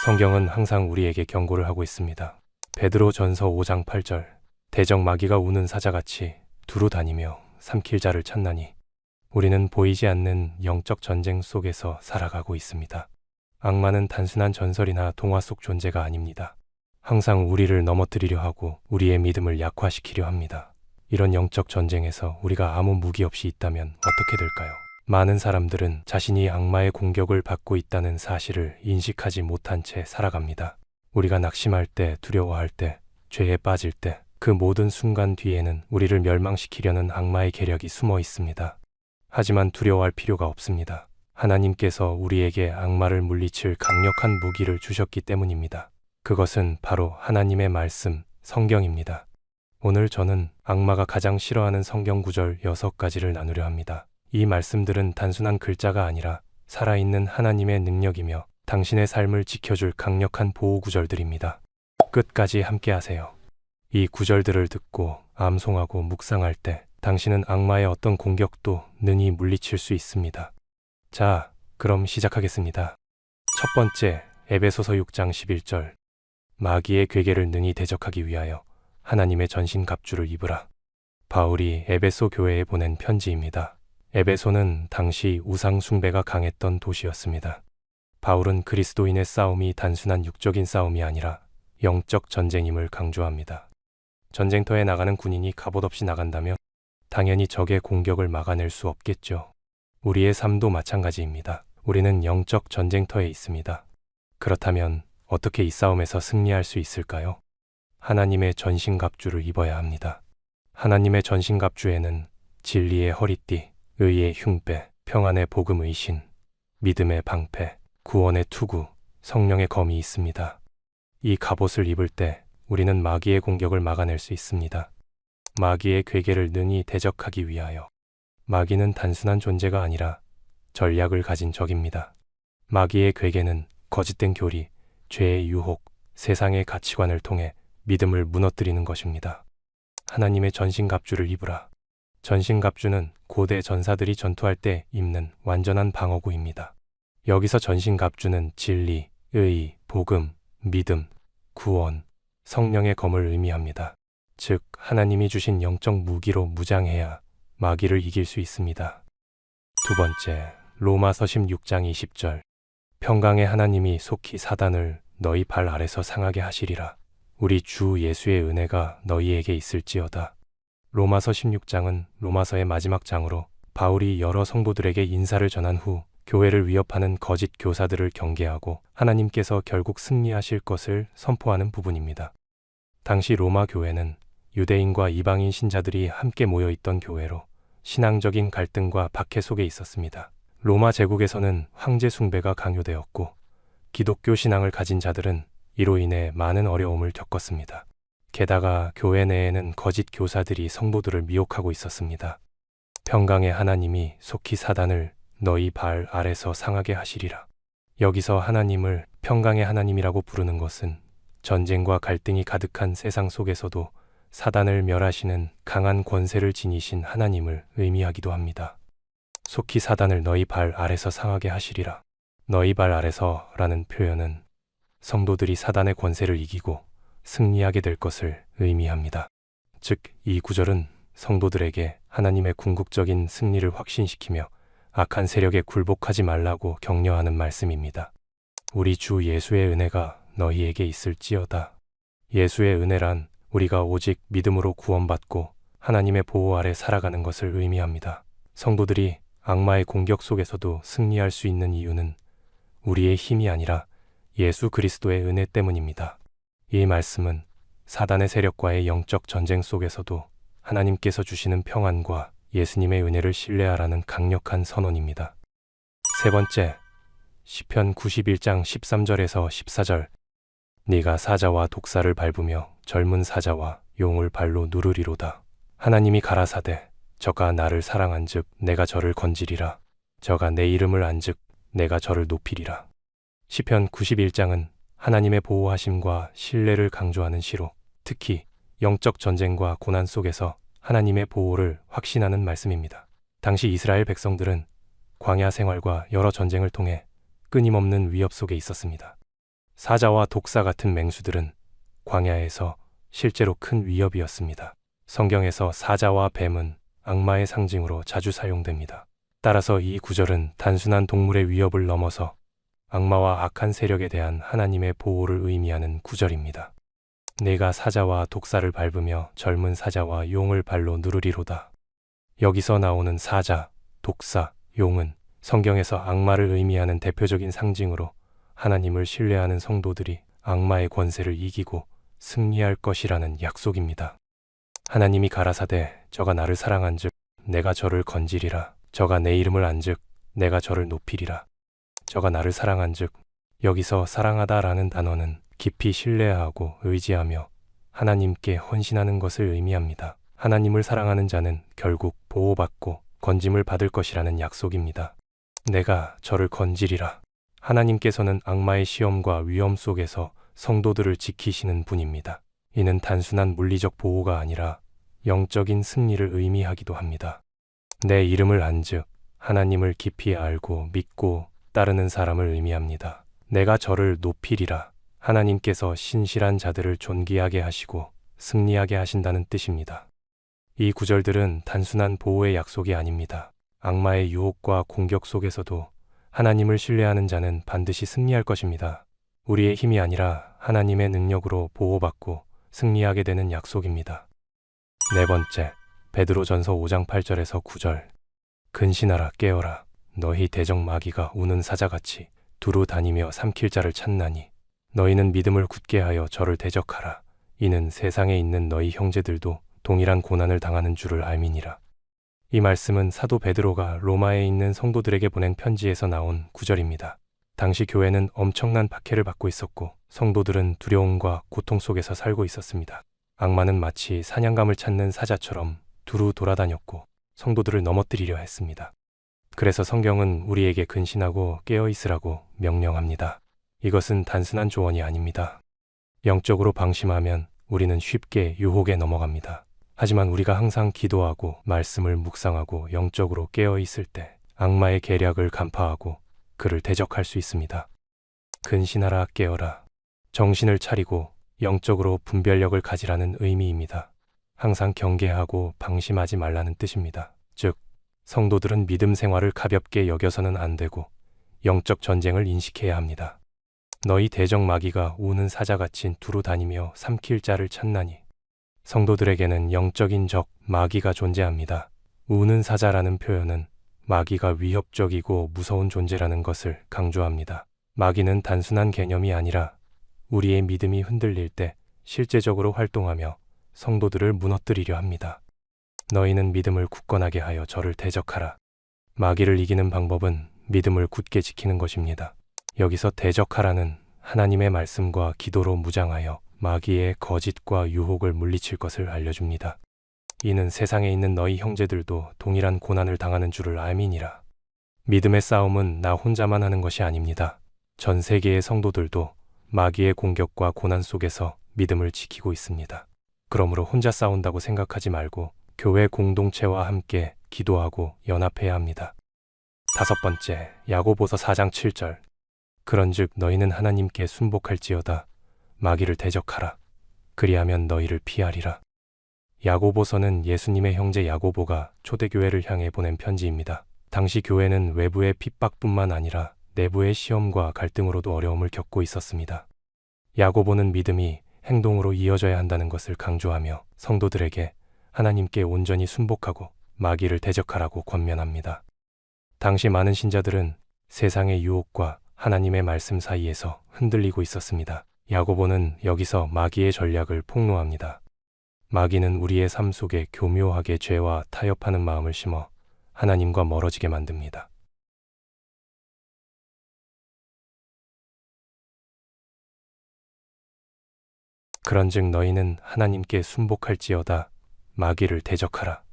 성경은 항상 우리에게 경고를 하고 있습니다. 베드로 전서 5장 8절 대적 마귀가 우는 사자같이 두루 다니며 삼킬 자를 찾나니 우리는 보이지 않는 영적 전쟁 속에서 살아가고 있습니다. 악마는 단순한 전설이나 동화 속 존재가 아닙니다. 항상 우리를 넘어뜨리려 하고 우리의 믿음을 약화시키려 합니다. 이런 영적 전쟁에서 우리가 아무 무기 없이 있다면 어떻게 될까요? 많은 사람들은 자신이 악마의 공격을 받고 있다는 사실을 인식하지 못한 채 살아갑니다. 우리가 낙심할 때, 두려워할 때, 죄에 빠질 때, 그 모든 순간 뒤에는 우리를 멸망시키려는 악마의 계략이 숨어 있습니다. 하지만 두려워할 필요가 없습니다. 하나님께서 우리에게 악마를 물리칠 강력한 무기를 주셨기 때문입니다. 그것은 바로 하나님의 말씀, 성경입니다. 오늘 저는 악마가 가장 싫어하는 성경 구절 6가지를 나누려 합니다. 이 말씀들은 단순한 글자가 아니라 살아있는 하나님의 능력이며 당신의 삶을 지켜줄 강력한 보호 구절들입니다. 끝까지 함께 하세요. 이 구절들을 듣고 암송하고 묵상할 때 당신은 악마의 어떤 공격도 능히 물리칠 수 있습니다. 자, 그럼 시작하겠습니다. 첫 번째, 에베소서 6장 11절. 마귀의 괴계를 능히 대적하기 위하여 하나님의 전신갑주를 입으라. 바울이 에베소 교회에 보낸 편지입니다. 에베소는 당시 우상 숭배가 강했던 도시였습니다. 바울은 그리스도인의 싸움이 단순한 육적인 싸움이 아니라 영적 전쟁임을 강조합니다. 전쟁터에 나가는 군인이 갑옷 없이 나간다면 당연히 적의 공격을 막아낼 수 없겠죠. 우리의 삶도 마찬가지입니다. 우리는 영적 전쟁터에 있습니다. 그렇다면 어떻게 이 싸움에서 승리할 수 있을까요? 하나님의 전신갑주를 입어야 합니다. 하나님의 전신갑주에는 진리의 허리띠, 의의 흉배, 평안의 복음의 신, 믿음의 방패, 구원의 투구, 성령의 검이 있습니다. 이 갑옷을 입을 때 우리는 마귀의 공격을 막아낼 수 있습니다. 마귀의 괴계를 능히 대적하기 위하여. 마귀는 단순한 존재가 아니라 전략을 가진 적입니다. 마귀의 괴계는 거짓된 교리, 죄의 유혹, 세상의 가치관을 통해 믿음을 무너뜨리는 것입니다. 하나님의 전신갑주를 입으라. 전신갑주는 고대 전사들이 전투할 때 입는 완전한 방어구입니다. 여기서 전신갑주는 진리, 의, 복음, 믿음, 구원, 성령의 검을 의미합니다. 즉, 하나님이 주신 영적 무기로 무장해야 마귀를 이길 수 있습니다. 두 번째, 로마서 16장 20절. 평강의 하나님이 속히 사단을 너희 발 아래서 상하게 하시리라. 우리 주 예수의 은혜가 너희에게 있을지어다. 로마서 16장은 로마서의 마지막 장으로 바울이 여러 성도들에게 인사를 전한 후 교회를 위협하는 거짓 교사들을 경계하고 하나님께서 결국 승리하실 것을 선포하는 부분입니다. 당시 로마 교회는 유대인과 이방인 신자들이 함께 모여있던 교회로 신앙적인 갈등과 박해 속에 있었습니다. 로마 제국에서는 황제 숭배가 강요되었고 기독교 신앙을 가진 자들은 이로 인해 많은 어려움을 겪었습니다. 게다가 교회 내에는 거짓 교사들이 성도들을 미혹하고 있었습니다. 평강의 하나님이 속히 사단을 너희 발 아래서 상하게 하시리라. 여기서 하나님을 평강의 하나님이라고 부르는 것은 전쟁과 갈등이 가득한 세상 속에서도 사단을 멸하시는 강한 권세를 지니신 하나님을 의미하기도 합니다. 속히 사단을 너희 발 아래서 상하게 하시리라. 너희 발 아래서 라는 표현은 성도들이 사단의 권세를 이기고 승리하게 될 것을 의미합니다. 즉, 이 구절은 성도들에게 하나님의 궁극적인 승리를 확신시키며 악한 세력에 굴복하지 말라고 격려하는 말씀입니다. 우리 주 예수의 은혜가 너희에게 있을지어다. 예수의 은혜란 우리가 오직 믿음으로 구원받고 하나님의 보호 아래 살아가는 것을 의미합니다. 성도들이 악마의 공격 속에서도 승리할 수 있는 이유는 우리의 힘이 아니라 예수 그리스도의 은혜 때문입니다. 이 말씀은 사단의 세력과의 영적 전쟁 속에서도 하나님께서 주시는 평안과 예수님의 은혜를 신뢰하라는 강력한 선언입니다. 세 번째, 시편 91장 13절에서 14절. 네가 사자와 독사를 밟으며 젊은 사자와 용을 발로 누르리로다. 하나님이 가라사대 저가 나를 사랑한즉 내가 저를 건지리라. 저가 내 이름을 안즉 내가 저를 높이리라. 시편 91장은 하나님의 보호하심과 신뢰를 강조하는 시로 특히 영적 전쟁과 고난 속에서 하나님의 보호를 확신하는 말씀입니다. 당시 이스라엘 백성들은 광야 생활과 여러 전쟁을 통해 끊임없는 위협 속에 있었습니다. 사자와 독사 같은 맹수들은 광야에서 실제로 큰 위협이었습니다. 성경에서 사자와 뱀은 악마의 상징으로 자주 사용됩니다. 따라서 이 구절은 단순한 동물의 위협을 넘어서 악마와 악한 세력에 대한 하나님의 보호를 의미하는 구절입니다. 내가 사자와 독사를 밟으며 젊은 사자와 용을 발로 누르리로다. 여기서 나오는 사자, 독사, 용은 성경에서 악마를 의미하는 대표적인 상징으로 하나님을 신뢰하는 성도들이 악마의 권세를 이기고 승리할 것이라는 약속입니다. 하나님이 가라사대 저가 나를 사랑한즉 내가 저를 건지리라. 저가 내 이름을 안즉 내가 저를 높이리라. 저가 나를 사랑한즉, 여기서 사랑하다라는 단어는 깊이 신뢰하고 의지하며 하나님께 헌신하는 것을 의미합니다. 하나님을 사랑하는 자는 결국 보호받고 건짐을 받을 것이라는 약속입니다. 내가 저를 건지리라. 하나님께서는 악마의 시험과 위험 속에서 성도들을 지키시는 분입니다. 이는 단순한 물리적 보호가 아니라 영적인 승리를 의미하기도 합니다. 내 이름을 안즉 하나님을 깊이 알고 믿고 따르는 사람을 의미합니다. 내가 저를 높이리라. 하나님께서 신실한 자들을 존귀하게 하시고 승리하게 하신다는 뜻입니다. 이 구절들은 단순한 보호의 약속이 아닙니다. 악마의 유혹과 공격 속에서도 하나님을 신뢰하는 자는 반드시 승리할 것입니다. 우리의 힘이 아니라 하나님의 능력으로 보호받고 승리하게 되는 약속입니다. 네 번째, 베드로전서 5장 8절에서 9절. 근신하라 깨어라. 너희 대적 마귀가 우는 사자같이 두루 다니며 삼킬 자를 찾나니 너희는 믿음을 굳게 하여 저를 대적하라. 이는 세상에 있는 너희 형제들도 동일한 고난을 당하는 줄을 알미니라. 이 말씀은 사도 베드로가 로마에 있는 성도들에게 보낸 편지에서 나온 구절입니다. 당시 교회는 엄청난 박해를 받고 있었고 성도들은 두려움과 고통 속에서 살고 있었습니다. 악마는 마치 사냥감을 찾는 사자처럼 두루 돌아다녔고 성도들을 넘어뜨리려 했습니다. 그래서 성경은 우리에게 근신하고 깨어 있으라고 명령합니다. 이것은 단순한 조언이 아닙니다. 영적으로 방심하면 우리는 쉽게 유혹에 넘어갑니다. 하지만 우리가 항상 기도하고 말씀을 묵상하고 영적으로 깨어 있을 때 악마의 계략을 간파하고 그를 대적할 수 있습니다. 근신하라 깨어라. 정신을 차리고 영적으로 분별력을 가지라는 의미입니다. 항상 경계하고 방심하지 말라는 뜻입니다. 즉, 성도들은 믿음 생활을 가볍게 여겨서는 안 되고 영적 전쟁을 인식해야 합니다. 너희 대적 마귀가 우는 사자같이 두루 다니며 삼킬 자를 찾나니. 성도들에게는 영적인 적 마귀가 존재합니다. 우는 사자라는 표현은 마귀가 위협적이고 무서운 존재라는 것을 강조합니다. 마귀는 단순한 개념이 아니라 우리의 믿음이 흔들릴 때 실제적으로 활동하며 성도들을 무너뜨리려 합니다. 너희는 믿음을 굳건하게 하여 저를 대적하라. 마귀를 이기는 방법은 믿음을 굳게 지키는 것입니다. 여기서 대적하라는 하나님의 말씀과 기도로 무장하여 마귀의 거짓과 유혹을 물리칠 것을 알려줍니다. 이는 세상에 있는 너희 형제들도 동일한 고난을 당하는 줄을 알미니라. 믿음의 싸움은 나 혼자만 하는 것이 아닙니다. 전 세계의 성도들도 마귀의 공격과 고난 속에서 믿음을 지키고 있습니다. 그러므로 혼자 싸운다고 생각하지 말고 교회 공동체와 함께 기도하고 연합해야 합니다. 다섯 번째, 야고보서 4장 7절. 그런즉 너희는 하나님께 순복할지어다. 마귀를 대적하라. 그리하면 너희를 피하리라. 야고보서는 예수님의 형제 야고보가 초대교회를 향해 보낸 편지입니다. 당시 교회는 외부의 핍박뿐만 아니라 내부의 시험과 갈등으로도 어려움을 겪고 있었습니다. 야고보는 믿음이 행동으로 이어져야 한다는 것을 강조하며 성도들에게 하나님께 온전히 순복하고 마귀를 대적하라고 권면합니다. 당시 많은 신자들은 세상의 유혹과 하나님의 말씀 사이에서 흔들리고 있었습니다. 야고보는 여기서 마귀의 전략을 폭로합니다. 마귀는 우리의 삶 속에 교묘하게 죄와 타협하는 마음을 심어 하나님과 멀어지게 만듭니다. 그런즉 너희는 하나님께 순복할지어다. 마귀를 대적하라.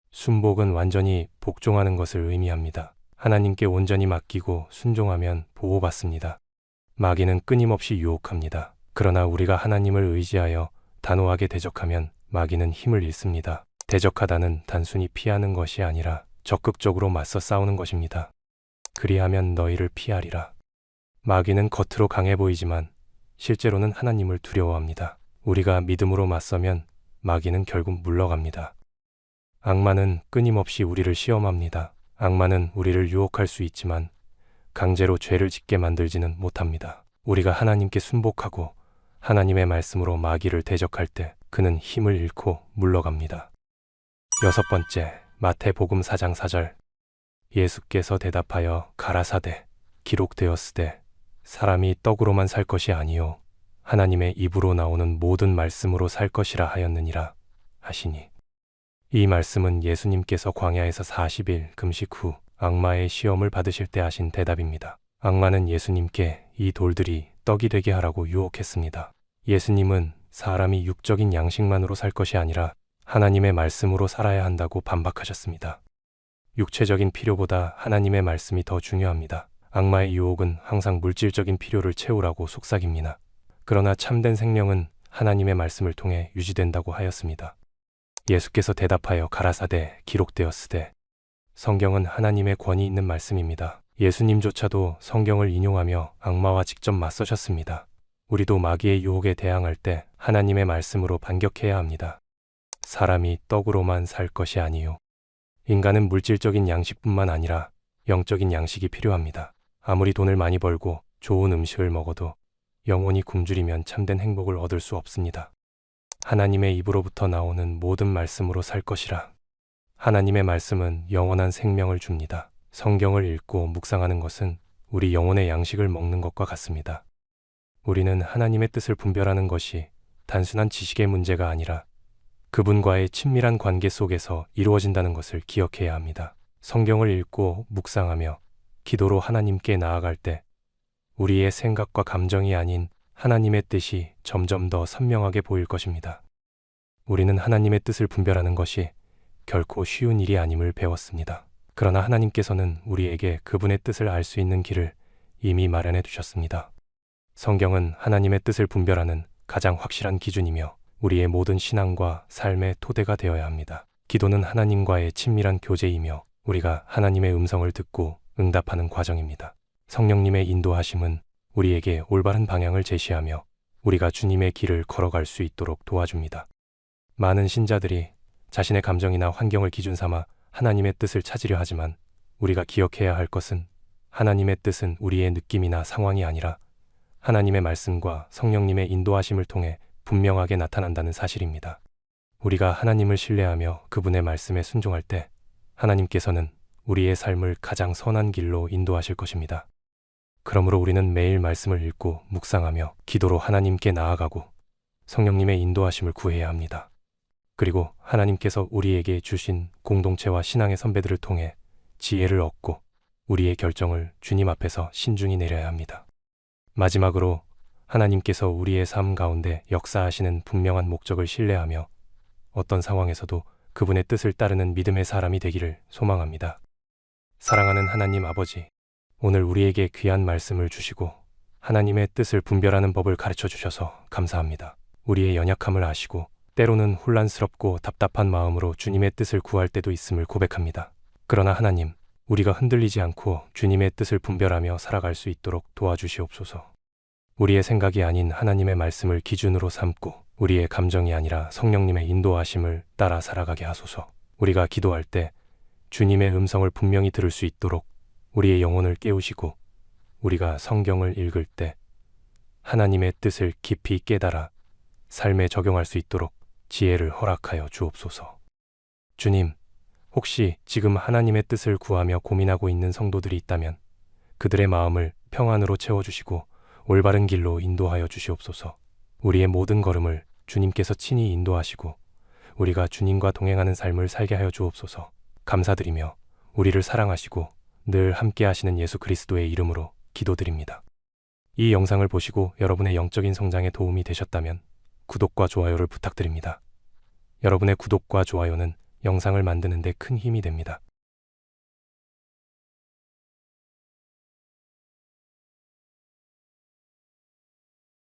순복은 완전히 복종하는 것을 의미합니다. 하나님께 온전히 맡기고 순종하면 보호받습니다. 마귀는 끊임없이 유혹합니다. 그러나 우리가 하나님을 의지하여 단호하게 대적하면 마귀는 힘을 잃습니다. 대적하다는 단순히 피하는 것이 아니라 적극적으로 맞서 싸우는 것입니다. 그리하면 너희를 피하리라. 마귀는 겉으로 강해 보이지만 실제로는 하나님을 두려워합니다. 우리가 믿음으로 맞서면 마귀는 결국 물러갑니다. 악마는 끊임없이 우리를 시험합니다. 악마는 우리를 유혹할 수 있지만 강제로 죄를 짓게 만들지는 못합니다. 우리가 하나님께 순복하고 하나님의 말씀으로 마귀를 대적할 때 그는 힘을 잃고 물러갑니다. 6번째, 마태복음 4장 4절. 예수께서 대답하여 가라사대 기록되었으되 사람이 떡으로만 살 것이 아니요 하나님의 입으로 나오는 모든 말씀으로 살 것이라 하였느니라 하시니. 이 말씀은 예수님께서 광야에서 40일 금식 후 악마의 시험을 받으실 때 하신 대답입니다. 악마는 예수님께 이 돌들이 떡이 되게 하라고 유혹했습니다. 예수님은 사람이 육적인 양식만으로 살 것이 아니라 하나님의 말씀으로 살아야 한다고 반박하셨습니다. 육체적인 필요보다 하나님의 말씀이 더 중요합니다. 악마의 유혹은 항상 물질적인 필요를 채우라고 속삭입니다. 그러나 참된 생명은 하나님의 말씀을 통해 유지된다고 하였습니다. 예수께서 대답하여 가라사대 기록되었으되. 성경은 하나님의 권위 있는 말씀입니다. 예수님조차도 성경을 인용하며 악마와 직접 맞서셨습니다. 우리도 마귀의 유혹에 대항할 때 하나님의 말씀으로 반격해야 합니다. 사람이 떡으로만 살 것이 아니요. 인간은 물질적인 양식뿐만 아니라 영적인 양식이 필요합니다. 아무리 돈을 많이 벌고 좋은 음식을 먹어도 영혼이 굶주리면 참된 행복을 얻을 수 없습니다. 하나님의 입으로부터 나오는 모든 말씀으로 살 것이라. 하나님의 말씀은 영원한 생명을 줍니다. 성경을 읽고 묵상하는 것은 우리 영혼의 양식을 먹는 것과 같습니다. 우리는 하나님의 뜻을 분별하는 것이 단순한 지식의 문제가 아니라 그분과의 친밀한 관계 속에서 이루어진다는 것을 기억해야 합니다. 성경을 읽고 묵상하며 기도로 하나님께 나아갈 때 우리의 생각과 감정이 아닌 하나님의 뜻이 점점 더 선명하게 보일 것입니다. 우리는 하나님의 뜻을 분별하는 것이 결코 쉬운 일이 아님을 배웠습니다. 그러나 하나님께서는 우리에게 그분의 뜻을 알 수 있는 길을 이미 마련해 두셨습니다. 성경은 하나님의 뜻을 분별하는 가장 확실한 기준이며 우리의 모든 신앙과 삶의 토대가 되어야 합니다. 기도는 하나님과의 친밀한 교제이며 우리가 하나님의 음성을 듣고 응답하는 과정입니다. 성령님의 인도하심은 우리에게 올바른 방향을 제시하며 우리가 주님의 길을 걸어갈 수 있도록 도와줍니다. 많은 신자들이 자신의 감정이나 환경을 기준 삼아 하나님의 뜻을 찾으려 하지만 우리가 기억해야 할 것은 하나님의 뜻은 우리의 느낌이나 상황이 아니라 하나님의 말씀과 성령님의 인도하심을 통해 분명하게 나타난다는 사실입니다. 우리가 하나님을 신뢰하며 그분의 말씀에 순종할 때 하나님께서는 우리의 삶을 가장 선한 길로 인도하실 것입니다. 그러므로 우리는 매일 말씀을 읽고 묵상하며 기도로 하나님께 나아가고 성령님의 인도하심을 구해야 합니다. 그리고 하나님께서 우리에게 주신 공동체와 신앙의 선배들을 통해 지혜를 얻고 우리의 결정을 주님 앞에서 신중히 내려야 합니다. 마지막으로 하나님께서 우리의 삶 가운데 역사하시는 분명한 목적을 신뢰하며 어떤 상황에서도 그분의 뜻을 따르는 믿음의 사람이 되기를 소망합니다. 사랑하는 하나님 아버지, 오늘 우리에게 귀한 말씀을 주시고 하나님의 뜻을 분별하는 법을 가르쳐 주셔서 감사합니다. 우리의 연약함을 아시고 때로는 혼란스럽고 답답한 마음으로 주님의 뜻을 구할 때도 있음을 고백합니다. 그러나 하나님, 우리가 흔들리지 않고 주님의 뜻을 분별하며 살아갈 수 있도록 도와주시옵소서. 우리의 생각이 아닌 하나님의 말씀을 기준으로 삼고 우리의 감정이 아니라 성령님의 인도하심을 따라 살아가게 하소서. 우리가 기도할 때 주님의 음성을 분명히 들을 수 있도록 우리의 영혼을 깨우시고 우리가 성경을 읽을 때 하나님의 뜻을 깊이 깨달아 삶에 적용할 수 있도록 지혜를 허락하여 주옵소서. 주님, 혹시 지금 하나님의 뜻을 구하며 고민하고 있는 성도들이 있다면 그들의 마음을 평안으로 채워주시고 올바른 길로 인도하여 주시옵소서. 우리의 모든 걸음을 주님께서 친히 인도하시고 우리가 주님과 동행하는 삶을 살게 하여 주옵소서. 감사드리며 우리를 사랑하시고 늘 함께 하시는 예수 그리스도의 이름으로 기도드립니다. 이 영상을 보시고 여러분의 영적인 성장에 도움이 되셨다면 구독과 좋아요를 부탁드립니다. 여러분의 구독과 좋아요는 영상을 만드는 데 큰 힘이 됩니다.